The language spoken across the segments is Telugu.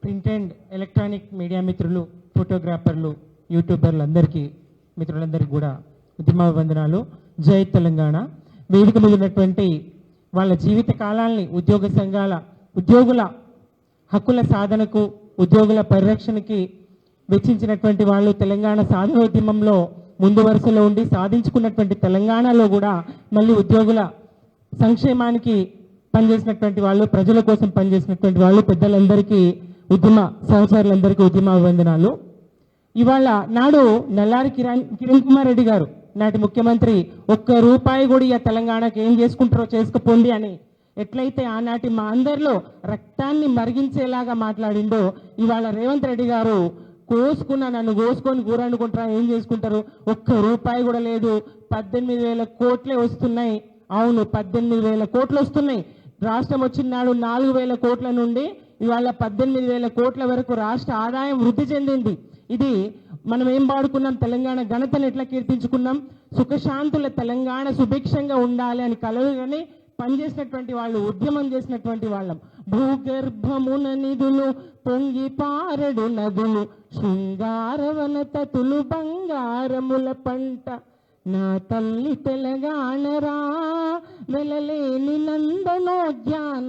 ప్రింట్ అండ్ ఎలక్ట్రానిక్ మీడియా మిత్రులు, ఫోటోగ్రాఫర్లు, యూట్యూబర్లు అందరికీ, మిత్రులందరికీ కూడా ఉద్యమాభివందనాలు. జై తెలంగాణ. వేదిక మీద ఉన్నటువంటి వాళ్ళ జీవిత కాలాల్ని ఉద్యోగ సంఘాల ఉద్యోగుల హక్కుల సాధనకు, ఉద్యోగుల పరిరక్షణకి వెచ్చించినటువంటి వాళ్ళు, తెలంగాణ సాధనోద్యమంలో ముందు వరుసలో ఉండి సాధించుకున్నటువంటి తెలంగాణలో కూడా మళ్ళీ ఉద్యోగుల సంక్షేమానికి పనిచేసినటువంటి వాళ్ళు, ప్రజల కోసం పనిచేసినటువంటి వాళ్ళు, పెద్దలందరికీ, ఉద్యమ సహచరులందరికీ ఉద్యమాభివందనాలు. ఇవాళ నాడు నల్లారి కిరణ్ కుమార్ రెడ్డి గారు, నాటి ముఖ్యమంత్రి, ఒక్క రూపాయి కూడా ఇక తెలంగాణకి ఏం చేసుకుంటారో చేసుకుపోండి అని ఎట్లయితే ఆనాటి మా అందరిలో రక్తాన్ని మరిగించేలాగా మాట్లాడిండో, ఇవాళ రేవంత్ రెడ్డి గారు నన్ను కోసుకొని కూర వండుకుంటారా, ఏం చేసుకుంటారు, ఒక్క రూపాయి కూడా లేదు, 18,000 కోట్లే వస్తున్నాయి. అవును, 18,000 కోట్లు వస్తున్నాయి. రాష్ట్రం వచ్చిన నాడు 4,000 కోట్ల నుండి ఇవాళ 18,000 కోట్ల వరకు రాష్ట్ర ఆదాయం వృద్ధి చెందింది. ఇది మనం ఏం పాడుకున్నాం, తెలంగాణ ఘనతను ఎట్లా కీర్తించుకున్నాం, సుఖశాంతుల తెలంగాణ సుభిక్షంగా ఉండాలి అని కలలుగాని పనిచేసినటువంటి వాళ్ళు, ఉద్యమం చేసినటువంటి వాళ్ళం. భూగర్భమున నిధులు పొంగి పారడు నదులు, శృంగారవనతతులు బంగారముల పంట, నా తల్లి తెలంగాణరా వెలలేని నందనోద్యానమ్మురా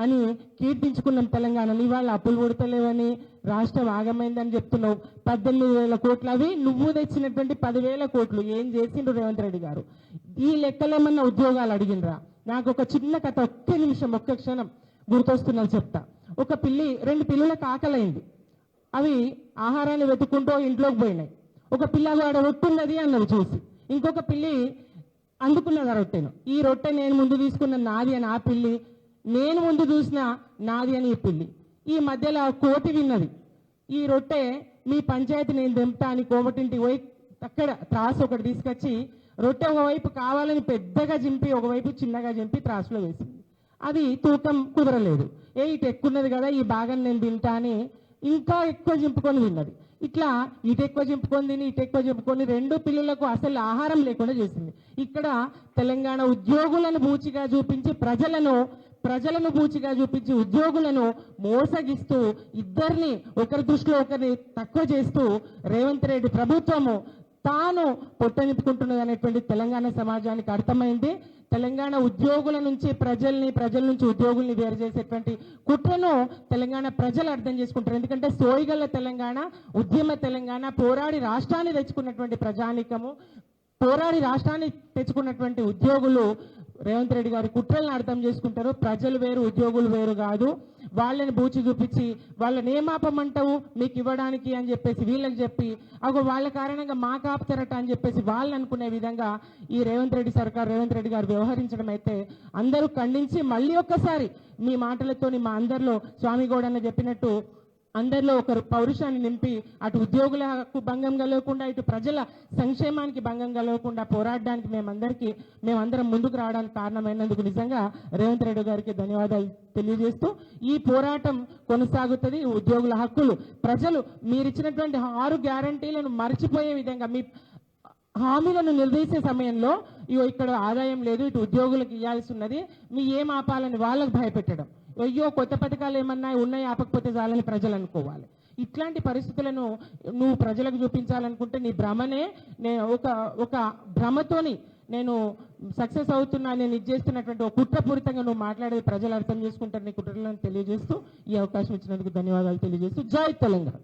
అని కీర్తించుకున్నాం తెలంగాణని. ఇవాళ అప్పులు పుడతలేవని, రాష్ట్రం ఆగమైందని చెప్తున్నావు. 18,000 కోట్లు, అవి నువ్వు తెచ్చినటువంటి 10,000 కోట్లు ఏం చేసిండ్రు రేవంత్ రెడ్డి గారు? ఈ లెక్కలేమన్నా ఉద్యోగాలు అడిగినరా? నాకు ఒక చిన్న కథ, ఒక్క నిమిషం, ఒక్క క్షణం గుర్తొస్తున్నది చెప్తా. ఒక పిల్లి, 2 పిల్లులకు ఆకలైంది. అవి ఆహారాన్ని వెతుక్కుంటూ ఇంట్లోకి పోయినాయి. ఒక పిల్ల ఆడ రొట్టె ఉన్నది అన్నది చూసి, ఇంకొక పిల్లి అందుకున్నది ఆ రొట్టెను. ఈ రొట్టె నేను ముందు తీసుకున్న నాది అని ఆ పిల్లి, నేను ముందు చూసిన నాది అని ఈ పిల్లి. ఈ మధ్యలో కోతి విన్నది, ఈ రొట్టె మీ పంచాయతీ నేను తెంపుతా అని కోమటింటికి పోయి అక్కడ త్రాసు ఒకటి తీసుకొచ్చి రొట్టె ఒకవైపు కావాలని పెద్దగా చింపి, ఒకవైపు చిన్నగా చింపి త్రాసులో వేసింది. అది తూకం కుదరలేదు. ఇటు ఎక్కున్నది కదా, ఈ భాగం నేను తింటా అని ఇంకా ఎక్కువ చింపుకొని తిన్నది. ఇట్లా ఇటు ఎక్కువ చింపుకొని తిని, ఇటు ఎక్కువ చింపుకొని 2 పిల్లలకు అసలు ఆహారం లేకుండా చేసింది. ఇక్కడ తెలంగాణ ఉద్యోగులను బూచిగా చూపించి, ప్రజలను బూచిగా చూపించి ఉద్యోగులను మోసగిస్తూ, ఇద్దరిని ఒకరి దృష్టిలో ఒకరిని తక్కువ చేస్తూ రేవంత్ రెడ్డి ప్రభుత్వము తాను పొట్ట నింపుకుంటున్నది అనేటువంటి తెలంగాణ సమాజానికి అర్థమైంది. తెలంగాణ ఉద్యోగుల నుంచి ప్రజల నుంచి ఉద్యోగుల్ని వేరు చేసేటువంటి కుట్రను తెలంగాణ ప్రజలు అర్థం చేసుకుంటారు. ఎందుకంటే సోయిగల్ల తెలంగాణ, ఉద్యమ తెలంగాణ, పోరాడి రాష్ట్రాన్ని తెచ్చుకున్నటువంటి ప్రజానికము, పోరాడి రాష్ట్రాన్ని తెచ్చుకున్నటువంటి ఉద్యోగులు రేవంత్ రెడ్డి గారి కుట్రలను అర్థం చేసుకుంటారు. ప్రజలు వేరు, ఉద్యోగులు వేరు కాదు. వాళ్ళని బూచి చూపించి వాళ్ళని ఏమాపమంటావు మీకు ఇవ్వడానికి అని చెప్పేసి వీళ్ళకి చెప్పి, వాళ్ళ కారణంగా మా కాపుతారట అని చెప్పేసి వాళ్ళు అనుకునే విధంగా ఈ రేవంత్ రెడ్డి సర్కార్, రేవంత్ రెడ్డి గారు వ్యవహరించడం అయితే అందరూ ఖండించి, మళ్ళీ ఒక్కసారి మీ మాటలతోని మా అందరిలో స్వామి గౌడన్న చెప్పినట్టు అందరిలో ఒక పౌరుషాన్ని నింపి, అటు ఉద్యోగులకు భంగం కలగకుండా, ఇటు ప్రజల సంక్షేమానికి భంగం కలగకుండా పోరాడడానికి మేమందరం ముందుకు రావడానికి కారణమైనందుకు నిజంగా రేవంత్ రెడ్డి గారికి ధన్యవాదాలు తెలియజేస్తూ, ఈ పోరాటం కొనసాగుతుంది. ఉద్యోగుల హక్కులు, ప్రజలు మీరిచ్చినటువంటి 6 గ్యారంటీలను మర్చిపోయే విధంగా, మీ హామీలను నిలదీసే సమయంలో ఇక్కడ ఆదాయం లేదు, ఇటు ఉద్యోగులకు ఇవ్వాల్సి ఉన్నది, మీ ఏం ఆపాలని వాళ్ళకు భయపెట్టడం, అయ్యో కొత్త పథకాలు ఏమన్నా ఉన్నాయి ఆపకపోతే చాలని ప్రజలు అనుకోవాలి. ఇట్లాంటి పరిస్థితులను నువ్వు ప్రజలకు చూపించాలనుకుంటే నీ భ్రమనే, ఒక భ్రమతోని నేను సక్సెస్ అవుతున్నా, నేను ఇది చేస్తున్నటువంటి ఒక కుట్రపూరితంగా నువ్వు మాట్లాడేది ప్రజలు అర్థం చేసుకుంటారు నీ కుట్రలను తెలియజేస్తూ, ఈ అవకాశం ఇచ్చినందుకు ధన్యవాదాలు తెలియజేస్తూ, జై తెలంగాణ.